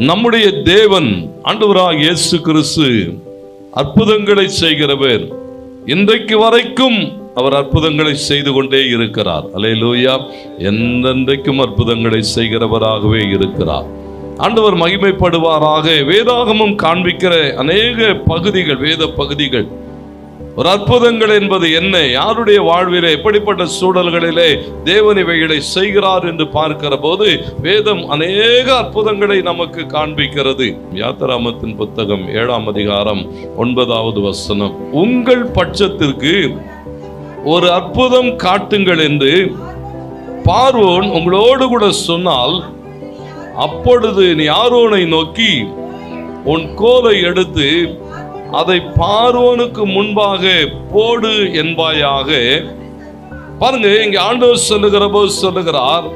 நம்முடைய தேவன் ஆண்டவராகிய இயேசு கிறிஸ்து அற்புதங்களை செய்கிறவர். இன்றைக்கு வரைக்கும் அவர் அற்புதங்களை செய்து கொண்டே இருக்கிறார். அல்லேலூயா. என்றென்றைக்கும் அற்புதங்களை செய்கிறவராகவே இருக்கிறார். ஆண்டவர் மகிமைப்படுவாராக. வேதாகமம் காண்பிக்கிற அநேக பகுதிகள், வேத பகுதிகள், ஒரு அற்புதங்கள் என்பது என்ன, யாருடைய வாழ்விலே எப்படிப்பட்ட சூழல்களிலே தேவன் இவைகளை செய்கிறார் என்று பார்க்கிற போது வேதம் அநேக அற்புதங்களை நமக்கு காண்பிக்கிறது. யாத்திராகமத்தின் புத்தகம் 7ஆம் அதிகாரம் 9வது வசனம், உங்கள் பட்சத்திற்கு ஒரு அற்புதம் காட்டுங்கள் என்று பார்வோன் உங்களோடு கூட சொன்னால், அப்பொழுது நீ ஆரோனை நோக்கி உன் கோலை எடுத்து அதை பார்வோனுக்கு முன்பாக போடு என்பாயாக. பாருங்க, இங்க ஆண்டவர் சொல்லுகிற போது சொல்லுகிறார்,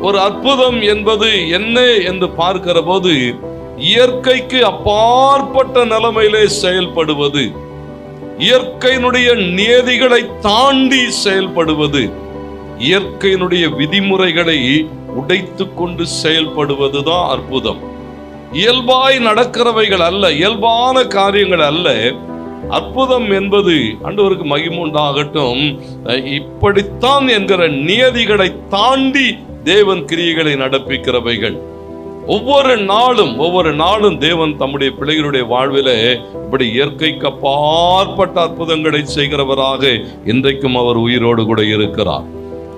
ஒரு அற்புதம் என்பது என்ன என்று பார்க்கிற போது இயற்கைக்கு அப்பாற்பட்ட நிலைமையிலே செயல்படுவது, இயற்கையினுடைய நியதிகளை தாண்டி செயல்படுவது, இயற்கையினுடைய விதிமுறைகளை உடைத்து கொண்டு செயல்படுவதுதான் அற்புதம். இயல்பாய் நடக்கிறவைகள் அல்ல, இயல்பான காரியங்கள் அல்ல. அற்புதம் என்பது, ஆண்டவருக்கு மகிமை உண்டாகட்டும், இப்படித்தான் என்கிற நியதிகளை தாண்டி தேவன் கிரியைகளை நடப்பிக்கிறவைகள். ஒவ்வொரு நாளும் தேவன் தம்முடைய பிள்ளைகளுடைய வாழ்விலே இப்படி இயற்கைக்கு அப்பாற்பட்ட அற்புதங்களை செய்கிறவராக இன்றைக்கும் அவர் உயிரோடு கூட இருக்கிறார்.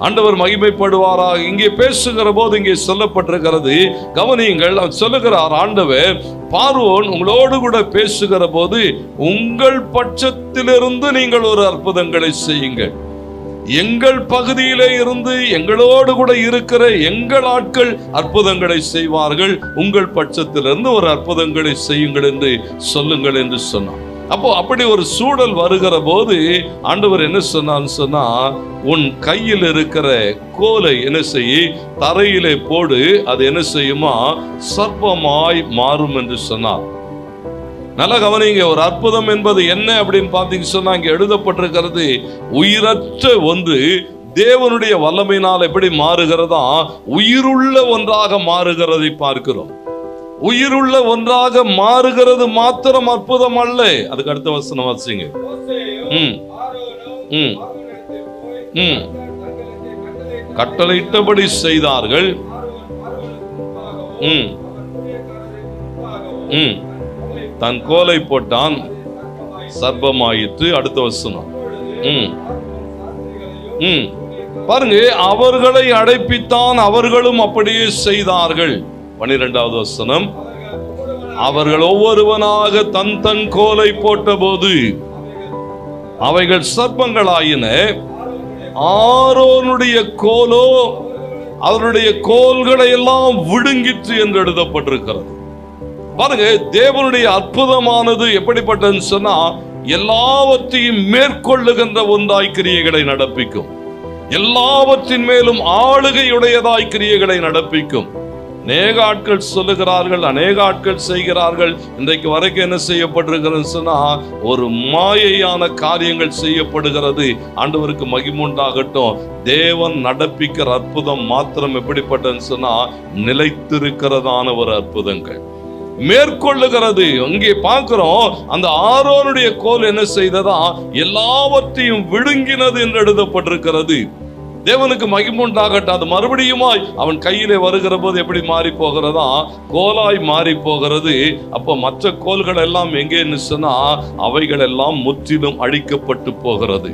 ஆண்டவர் மகிமைப்படுவாராக. இங்கே பேசுகிற போது இங்கே சொல்லப்பட்டிருக்கிறது, கவனியுங்கள். அவர் சொல்லுகிறார், ஆண்டவர் பார்வோன் உங்களோடு கூட பேசுகிற போது உங்கள் பட்சத்திலிருந்து நீங்கள் ஒரு அற்புதங்களை செய்யுங்கள். எங்கள் பகுதியிலே இருந்து எங்களோடு கூட இருக்கிற எங்கள் ஆட்கள் அற்புதங்களை செய்வார்கள், உங்கள் பட்சத்திலிருந்து ஒரு அற்புதங்களை செய்யுங்கள் என்று சொல்லுங்கள் என்று சொன்னார். அப்போ அப்படி ஒரு சூழல் வருகிற போது ஆண்டவர் என்ன சொன்னான்னு சொன்னா, உன் கையில் இருக்கிற கோலை என்ன செய்ய, தரையிலே போடு, அது என்ன செய்யுமா, சர்ப்பமாய் மாறும் என்று சொன்னார். நல்ல கவனிங்க, ஒரு அற்புதம் என்பது என்ன அப்படின்னு பார்த்தீங்க சொன்னா, இங்க எழுதப்பட்டிருக்கிறது, உயிரற்ற ஒன்று தேவனுடைய வல்லமையினால் எப்படி மாறுகிறதா, உயிருள்ள ஒன்றாக மாறுகிறதை பார்க்கிறோம். உயிருள்ள ஒன்றாக மாறுகிறது மாத்திரம் அற்புதம் அல்ல. அதுக்கு அடுத்த வசனம் வாசிங்க. கட்டளையிட்டபடி செய்தார்கள். தன் கோலை போட்டான், சர்ப்பமாயிற்று. அடுத்த வசனம் பாருங்க, அவர்களை அடைப்பித்தான், அவர்களும் அப்படியே செய்தார்கள். 12வது வசனம், அவர்கள் ஒவ்வொருவனாக தன் தன் கோலை போட்ட போது அவைகள் சர்ப்பங்களாயின. ஆரோனுடைய கோலோ அவருடைய கோல்களை எல்லாம் விழுங்கிற்று என்று எழுதப்பட்டிருக்கிறது. பாருங்க, தேவனுடைய அற்புதமானது எப்படிப்பட்டதுன்னு சொன்னா, எல்லாவற்றையும் மேற்கொள்ளுகின்ற ஒன்றாய் கிரியைகளை நடப்பிக்கும், எல்லாவற்றின் மேலும் ஆளுகையுடையதாய் கிரியைகளை நடப்பிக்கும். அநேக ஆட்கள் சொல்லுகிறார்கள், அநேக ஆட்கள் செய்கிறார்கள். இன்றைக்கு வரைக்கும் என்ன செய்யப்பட்டிருக்கிறது சொன்னா, ஒரு மாயையான காரியங்கள் செய்யப்படுகிறது. ஆண்டவருக்கு மகிமை உண்டாகட்டும். தேவன் நடப்பிக்கிற அற்புதம் மாத்திரம் எப்படிப்பட்டதுன்னு சொன்னா, நிலைத்திருக்கிறதான ஒரு அற்புதங்கள் மேற்கொள்ளுகிறது. அங்கே பார்க்கிறோம், அந்த ஆரோனுடைய கோல் என்ன செய்ததா, எல்லாவற்றையும் விழுங்கினது என்று எழுதப்பட்டிருக்கிறது. தேவனுக்கு மகிமை உண்டாகட்டும். அது மறுபடியுமாய் அவன் கையிலே வருகிற போது எப்படி மாறி போகிறதா, கோலாய் மாறி போகிறது. அப்போ மற்ற கோல்கள் எல்லாம் எங்கேன்னு சொன்னா, அவைகள் எல்லாம் முற்றிலும் அழிக்கப்பட்டு போகிறது.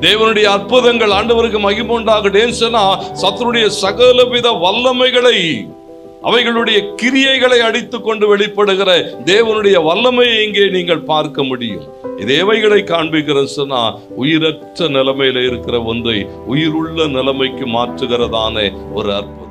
தேவனுடைய அற்புதங்கள், ஆண்டவருக்கு மகிமை உண்டாகட்டும் சொன்னா, சத்துருடைய சகலவித வல்லமைகளை, அவைகளுடைய கிரியைகளை அடித்துக் கொண்டு வெளிப்படுகிற தேவனுடைய வல்லமையை இங்கே நீங்கள் பார்க்க முடியும். இதேவைகளை காண்பிக்கிற சொன்னா, உயிரற்ற நிலைமையில இருக்கிற ஒன்றை உயிருள்ள நிலைமைக்கு மாற்றுகிறதான ஒரு அற்புதம்.